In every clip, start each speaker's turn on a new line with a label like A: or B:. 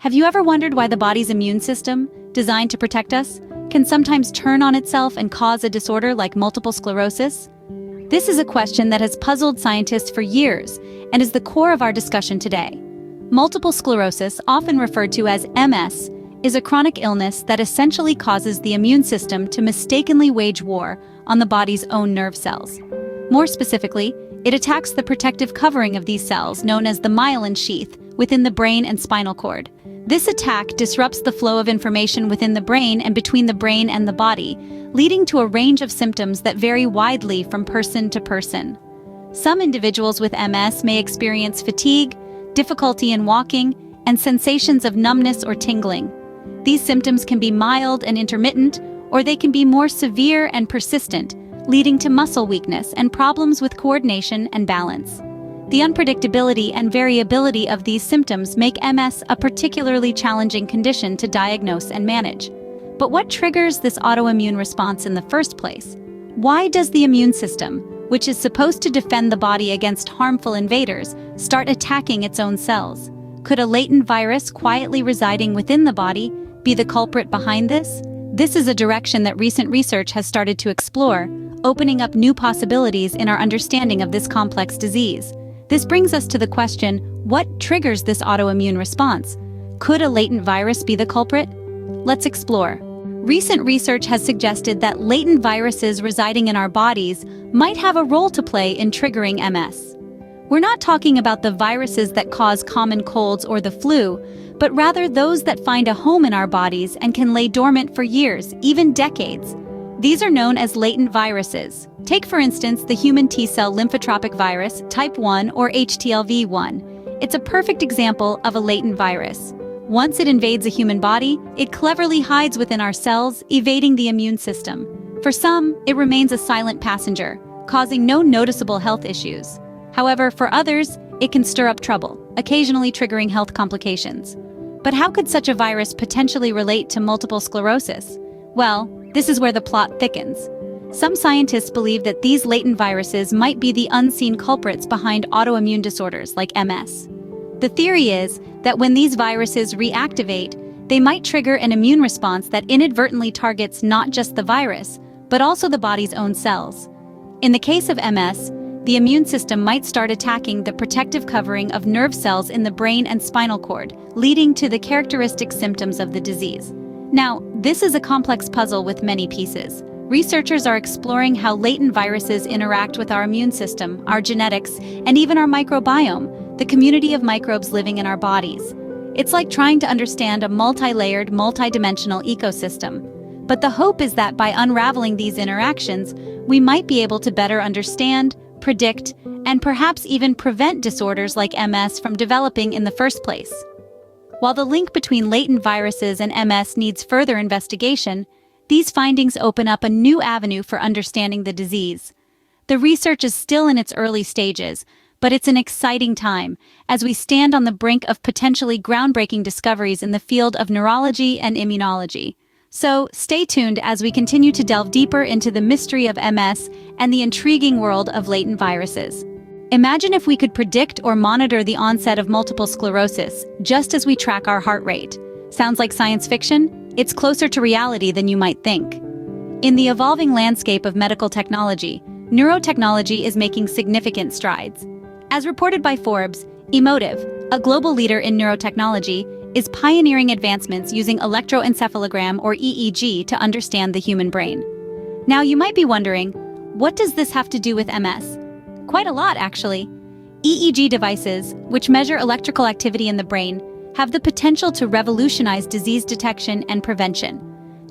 A: Have you ever wondered why the body's immune system, designed to protect us, can sometimes turn on itself and cause a disorder like multiple sclerosis? This is a question that has puzzled scientists for years and is the core of our discussion today. Multiple sclerosis, often referred to as MS, is a chronic illness that essentially causes the immune system to mistakenly wage war on the body's own nerve cells. More specifically, it attacks the protective covering of these cells, known as the myelin sheath, within the brain and spinal cord. This attack disrupts the flow of information within the brain and between the brain and the body, leading to a range of symptoms that vary widely from person to person. Some individuals with MS may experience fatigue, difficulty in walking, and sensations of numbness or tingling. These symptoms can be mild and intermittent, or they can be more severe and persistent, leading to muscle weakness and problems with coordination and balance. The unpredictability and variability of these symptoms make MS a particularly challenging condition to diagnose and manage. But what triggers this autoimmune response in the first place? Why does the immune system, which is supposed to defend the body against harmful invaders, start attacking its own cells? Could a latent virus quietly residing within the body be the culprit behind this? This is a direction that recent research has started to explore, opening up new possibilities in our understanding of this complex disease. This brings us to the question, what triggers this autoimmune response? Could a latent virus be the culprit? Let's explore. Recent research has suggested that latent viruses residing in our bodies might have a role to play in triggering MS. We're not talking about the viruses that cause common colds or the flu, but rather those that find a home in our bodies and can lay dormant for years, even decades. These are known as latent viruses. Take, for instance, the human T-cell lymphotropic virus, type 1 or HTLV1. It's a perfect example of a latent virus. Once it invades a human body, it cleverly hides within our cells, evading the immune system. For some, it remains a silent passenger, causing no noticeable health issues. However, for others, it can stir up trouble, occasionally triggering health complications. But how could such a virus potentially relate to multiple sclerosis? Well, this is where the plot thickens. Some scientists believe that these latent viruses might be the unseen culprits behind autoimmune disorders like MS. The theory is that when these viruses reactivate, they might trigger an immune response that inadvertently targets not just the virus, but also the body's own cells. In the case of MS, the immune system might start attacking the protective covering of nerve cells in the brain and spinal cord, leading to the characteristic symptoms of the disease. Now, this is a complex puzzle with many pieces. Researchers are exploring how latent viruses interact with our immune system, our genetics, and even our microbiome, the community of microbes living in our bodies. It's like trying to understand a multi-layered, multi-dimensional ecosystem. But the hope is that by unraveling these interactions, we might be able to better understand, predict, and perhaps even prevent disorders like MS from developing in the first place. While the link between latent viruses and MS needs further investigation, these findings open up a new avenue for understanding the disease. The research is still in its early stages, but it's an exciting time as we stand on the brink of potentially groundbreaking discoveries in the field of neurology and immunology. So stay tuned as we continue to delve deeper into the mystery of MS and the intriguing world of latent viruses. Imagine if we could predict or monitor the onset of multiple sclerosis just as we track our heart rate. Sounds like science fiction? It's closer to reality than you might think. In the evolving landscape of medical technology, neurotechnology is making significant strides. As reported by Forbes, Emotive, a global leader in neurotechnology, is pioneering advancements using electroencephalogram or EEG to understand the human brain. Now you might be wondering, what does this have to do with MS? Quite a lot, actually. EEG devices, which measure electrical activity in the brain, have the potential to revolutionize disease detection and prevention.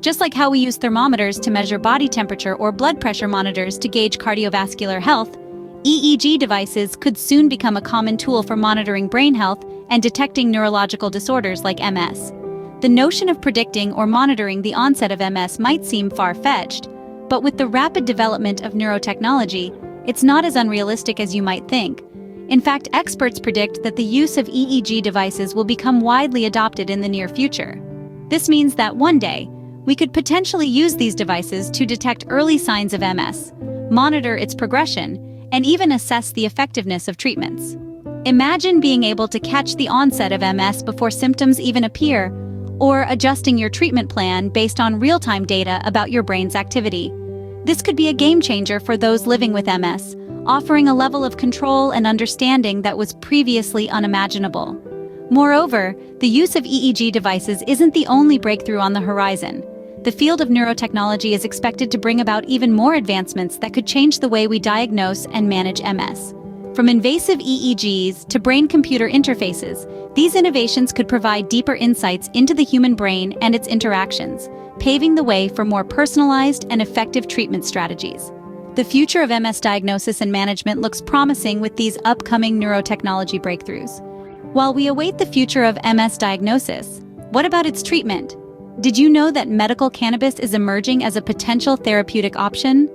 A: Just like how we use thermometers to measure body temperature or blood pressure monitors to gauge cardiovascular health, EEG devices could soon become a common tool for monitoring brain health and detecting neurological disorders like MS. The notion of predicting or monitoring the onset of MS might seem far-fetched, but with the rapid development of neurotechnology, it's not as unrealistic as you might think. In fact, experts predict that the use of EEG devices will become widely adopted in the near future. This means that one day, we could potentially use these devices to detect early signs of MS, monitor its progression, and even assess the effectiveness of treatments. Imagine being able to catch the onset of MS before symptoms even appear, or adjusting your treatment plan based on real-time data about your brain's activity. This could be a game changer for those living with MS, offering a level of control and understanding that was previously unimaginable. Moreover, the use of EEG devices isn't the only breakthrough on the horizon. The field of neurotechnology is expected to bring about even more advancements that could change the way we diagnose and manage MS. From invasive EEGs to brain-computer interfaces, these innovations could provide deeper insights into the human brain and its interactions, paving the way for more personalized and effective treatment strategies. The future of MS diagnosis and management looks promising with these upcoming neurotechnology breakthroughs. While we await the future of MS diagnosis, what about its treatment? Did you know that medical cannabis is emerging as a potential therapeutic option?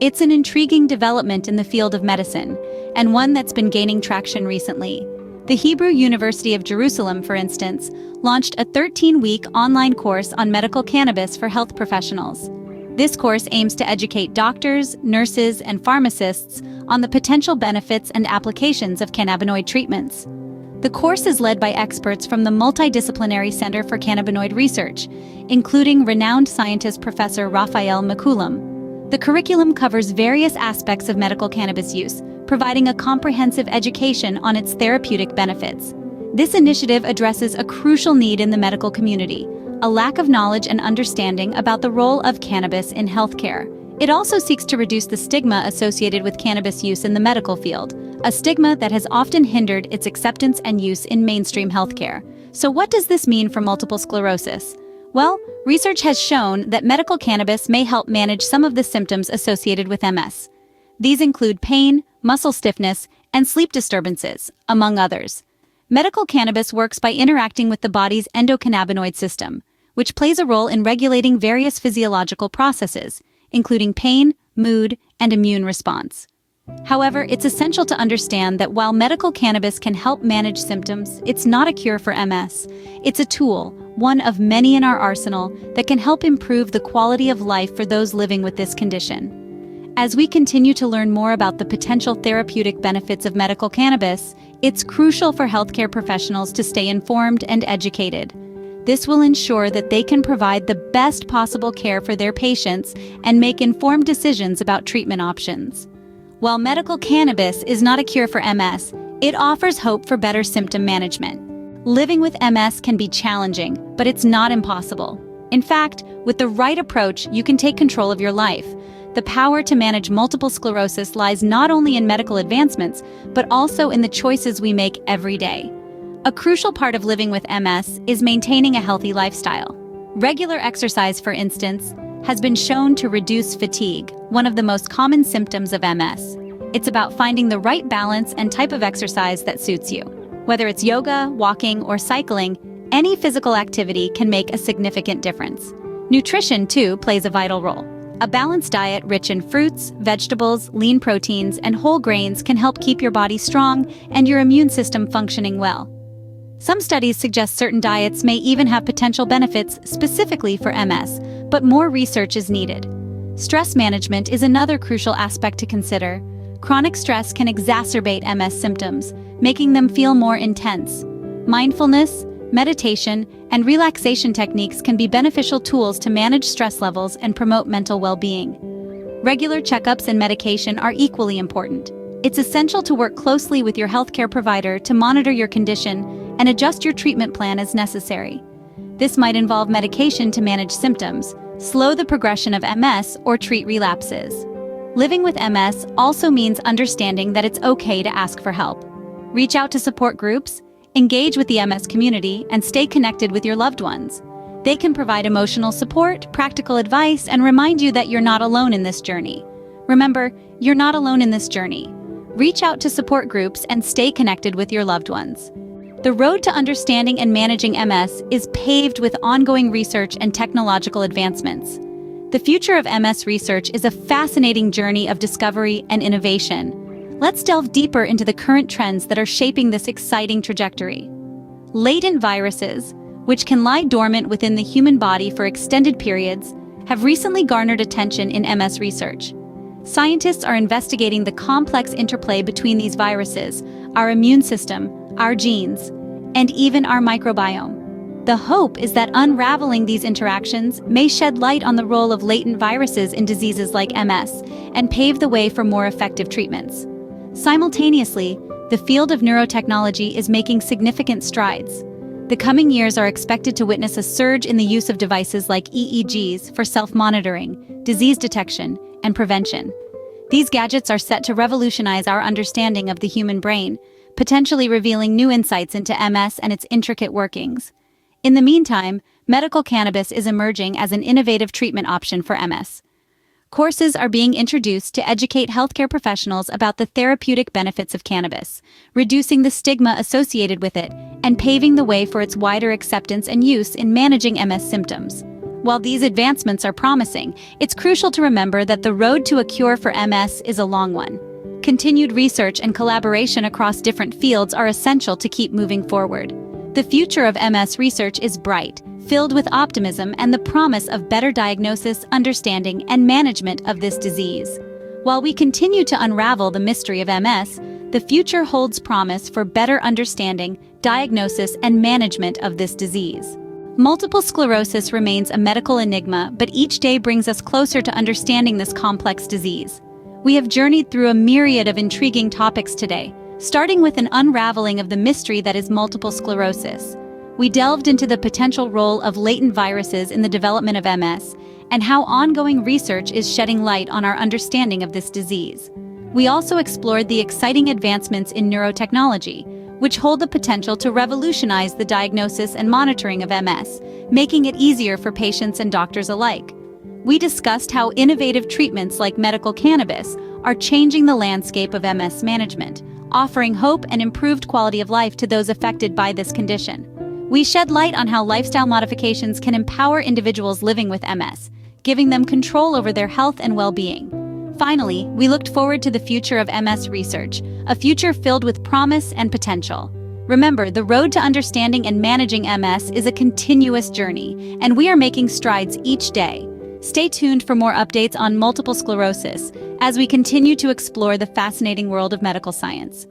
A: It's an intriguing development in the field of medicine, and one that's been gaining traction recently. The Hebrew University of Jerusalem, for instance, launched a 13-week online course on medical cannabis for health professionals. This course aims to educate doctors, nurses, and pharmacists on the potential benefits and applications of cannabinoid treatments. The course is led by experts from the Multidisciplinary Center for Cannabinoid Research, including renowned scientist Professor Raphael Mechoulam. The curriculum covers various aspects of medical cannabis use, providing a comprehensive education on its therapeutic benefits. This initiative addresses a crucial need in the medical community: a lack of knowledge and understanding about the role of cannabis in healthcare. It also seeks to reduce the stigma associated with cannabis use in the medical field, a stigma that has often hindered its acceptance and use in mainstream healthcare. So what does this mean for multiple sclerosis? Well, research has shown that medical cannabis may help manage some of the symptoms associated with MS. These include pain, muscle stiffness, and sleep disturbances, among others. Medical cannabis works by interacting with the body's endocannabinoid system, which plays a role in regulating various physiological processes, including pain, mood, and immune response. However, it's essential to understand that while medical cannabis can help manage symptoms, it's not a cure for MS. It's a tool, one of many in our arsenal, that can help improve the quality of life for those living with this condition. As we continue to learn more about the potential therapeutic benefits of medical cannabis, it's crucial for healthcare professionals to stay informed and educated. This will ensure that they can provide the best possible care for their patients and make informed decisions about treatment options. While medical cannabis is not a cure for MS, it offers hope for better symptom management. Living with MS can be challenging, but it's not impossible. In fact, with the right approach, you can take control of your life. The power to manage multiple sclerosis lies not only in medical advancements, but also in the choices we make every day. A crucial part of living with MS is maintaining a healthy lifestyle. Regular exercise, for instance, has been shown to reduce fatigue, one of the most common symptoms of MS. It's about finding the right balance and type of exercise that suits you. Whether it's yoga, walking, or cycling, any physical activity can make a significant difference. Nutrition, too, plays a vital role. A balanced diet rich in fruits, vegetables, lean proteins, and whole grains can help keep your body strong and your immune system functioning well. Some studies suggest certain diets may even have potential benefits specifically for MS, but more research is needed. Stress management is another crucial aspect to consider. Chronic stress can exacerbate MS symptoms, making them feel more intense. Mindfulness, meditation, and relaxation techniques can be beneficial tools to manage stress levels and promote mental well-being. Regular checkups and medication are equally important. It's essential to work closely with your healthcare provider to monitor your condition and adjust your treatment plan as necessary. This might involve medication to manage symptoms, slow the progression of MS, or treat relapses. Living with MS also means understanding that it's okay to ask for help. Reach out to support groups, engage with the MS community, and stay connected with your loved ones. They can provide emotional support, practical advice, and remind you that you're not alone in this journey. Remember, you're not alone in this journey. Reach out to support groups and stay connected with your loved ones. The road to understanding and managing MS is paved with ongoing research and technological advancements. The future of MS research is a fascinating journey of discovery and innovation. Let's delve deeper into the current trends that are shaping this exciting trajectory. Latent viruses, which can lie dormant within the human body for extended periods, have recently garnered attention in MS research. Scientists are investigating the complex interplay between these viruses, our immune system, our genes, and even our microbiome. The hope is that unraveling these interactions may shed light on the role of latent viruses in diseases like MS and pave the way for more effective treatments. Simultaneously, the field of neurotechnology is making significant strides. The coming years are expected to witness a surge in the use of devices like EEGs for self-monitoring, disease detection, and prevention. These gadgets are set to revolutionize our understanding of the human brain, potentially revealing new insights into MS and its intricate workings. In the meantime, medical cannabis is emerging as an innovative treatment option for MS. Courses are being introduced to educate healthcare professionals about the therapeutic benefits of cannabis, reducing the stigma associated with it, and paving the way for its wider acceptance and use in managing MS symptoms. While these advancements are promising, it's crucial to remember that the road to a cure for MS is a long one. Continued research and collaboration across different fields are essential to keep moving forward. The future of MS research is bright, filled with optimism and the promise of better diagnosis, understanding, and management of this disease. While we continue to unravel the mystery of MS, the future holds promise for better understanding, diagnosis, and management of this disease. Multiple sclerosis remains a medical enigma, but each day brings us closer to understanding this complex disease. We have journeyed through a myriad of intriguing topics today, starting with an unraveling of the mystery that is multiple sclerosis. We delved into the potential role of latent viruses in the development of MS and how ongoing research is shedding light on our understanding of this disease. We also explored the exciting advancements in neurotechnology, which hold the potential to revolutionize the diagnosis and monitoring of MS, making it easier for patients and doctors alike. We discussed how innovative treatments like medical cannabis are changing the landscape of MS management, offering hope and improved quality of life to those affected by this condition. We shed light on how lifestyle modifications can empower individuals living with MS, giving them control over their health and well-being. Finally, we looked forward to the future of MS research, a future filled with promise and potential. Remember, the road to understanding and managing MS is a continuous journey, and we are making strides each day. Stay tuned for more updates on multiple sclerosis as we continue to explore the fascinating world of medical science.